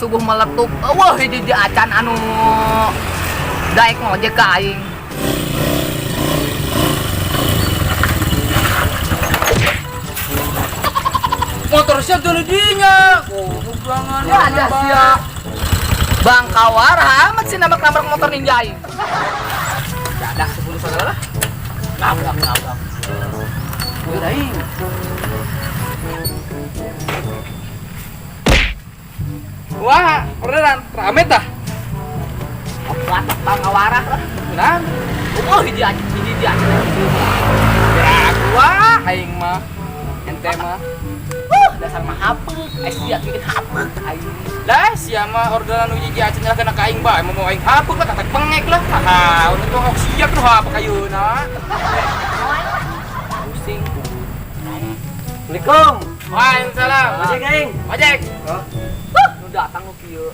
subuh meletup. Wah, di acan anu daek ngojek ka aing. Motor siap tuh dinya. Oh, jangan. Ya ada siap. Bang Kawar amat sih nabrak-nabrak motor ninja aing. Ya ada 10 saudara lah. Nabrak. Udah aing. Wah, orderan rame tah. Watak Bang Kawar lah. Nah, Oh, di acan. ya gua aing mah. Ente mah. Dasar mah hapeu. Dia bikin hapeu aing. Lah, siapa orderan uji acan lah kena kaing bae mau aing hapus lah kata pengek lah. Haha, untuk tuh siap tuh apa kayuna. Pusing. Assalamualaikum. Waalaikumsalam. Ojek aing. Ojek. Nu datang nu kieu.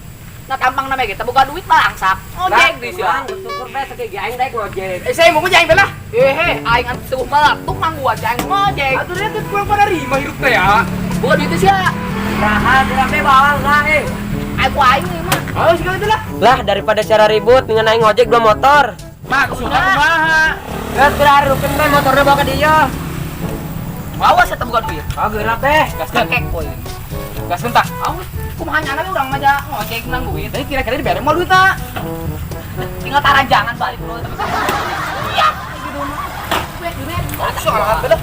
Nah tampang namanya kita buka duit balangsak. Ojek di sia. Syukur bae sakit aing daek ngojek. Saya mau ngejeng lah. Aing anu subuh meletup manggu aja aing ngojek. Atuh lihat kurang pada rima hirup teh ya. Bukan itu sia. Nah, dirame bawang nah Aku aing ieu mah. Oh, segala itu lah. Lah daripada cara ribut dengan aing ngojek dua motor. Maksudnya kumaha? Geus dirarukeun bae motorna bawa ka dieu. Awas eta bukan duit. Oh, geurap teh. Gaskeun. Kek poe. Gaskeun tah. Awas kumaha nyana we urang mah ngojek nang duit. Tadi kira-kira dibere mau duit tah. Tinggal taranjangan balik dulu. Iya, gitu mah. Duit. Soal apa dah?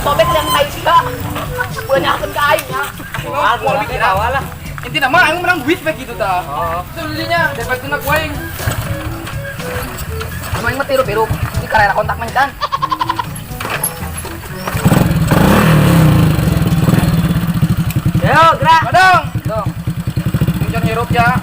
Sobek yang naik sia. Banyakeun ka aing nya. Mau bikin awal lah. Intinya mah aing menang duit bae gitu tah. Itu dirinya dapat kena kuaing. Aing mah tiru-tiru. Di karera kontak mah kan. Yo, gerak. Padang. Dong. Jangan nyerup ya.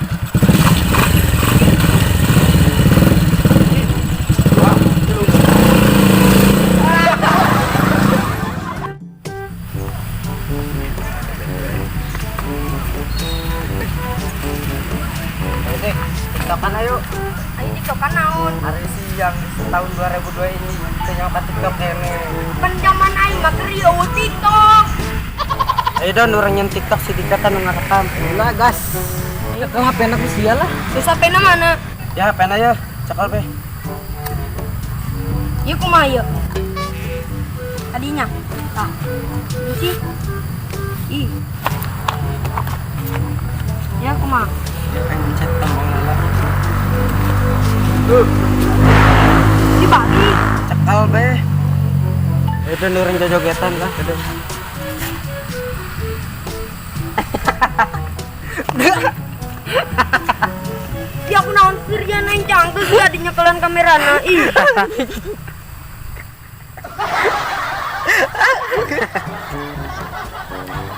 Kapan ayo? Ayo tiktokan naon? Hari siang tahun 2002 ini kita nyapa TikTok kene. Penjaman aing mah krieu tiktok. Ayo don orang yang TikTok si dikata nu ngarekam. Lah gas. Ayo ke HP anak sia lah. Terus HP-na mana? Ya HP aja. Cakal be. Ieu kumaha ieu? Tadinya. Tah. Ieu sih. Ih. Ya kumaha? Ya kan mencet tombol lah. Dibagi. Cakal be. Itu orang jogetan lah. Ya aku naon sirian aing cangkel sih adinya kalian kamerana. Ih.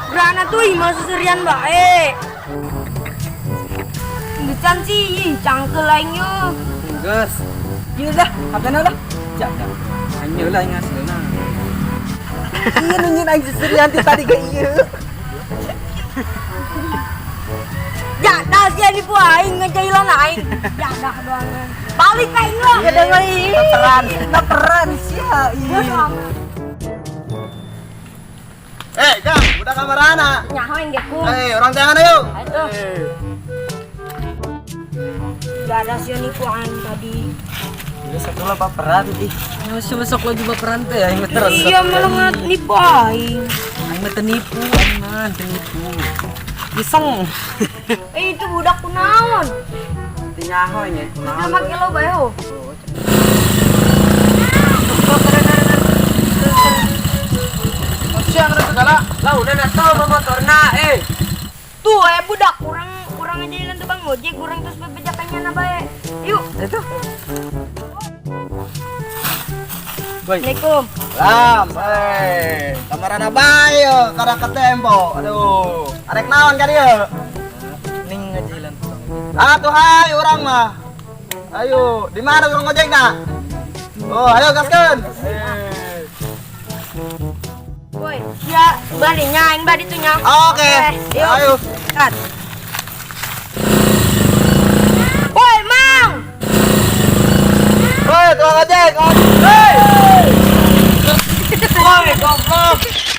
Berana tuh ih masih sirian bae. Bukan sih, ih cangkel aing yo. Gus. Ieu dah, HP-na lah. Jangan. Hanya lah yang aslinya. Iya nunjukin aing seserian tadi ke ieu. Jadah sih di pu aing ngejailan aing. Jadah doang. Balik ka aing lo. Ada lagi. Naperan sia. Kang, udah kamarana. Nyaho yang geku. Orang jangan ayo. Aduh. Jadah sih nipu aing tadi. Ini satu lah baperan ih. Masih masuk lagi baperan teh aing terus. Iya malah nipu aing. Aing mah teu nipu, aing mah teu nipu. Iseng. Itu budak kunaon? Teu nyaho nya kunaon. Sama kilo bae ho. Siang ada segala. Lah udah datang motorna Tuh budak kurang aja ilan tuh Bang Ojek, kurang terus bebejakannya na bae. Yuk. Itu. Assalamualaikum. Lam, kamarana bae kada ke tempo. Aduh, arek naon ka dieu? Ning ngajilan tukang. Atuh hai urang mah. Ayo, di mana urang ngojekna? Oh, ayo gaskeun. Woi, ya balinya aing badi tuh nya. Oke. Yuk. Ayo. Kat. Woi, Mang. Hei, Woi, goblok.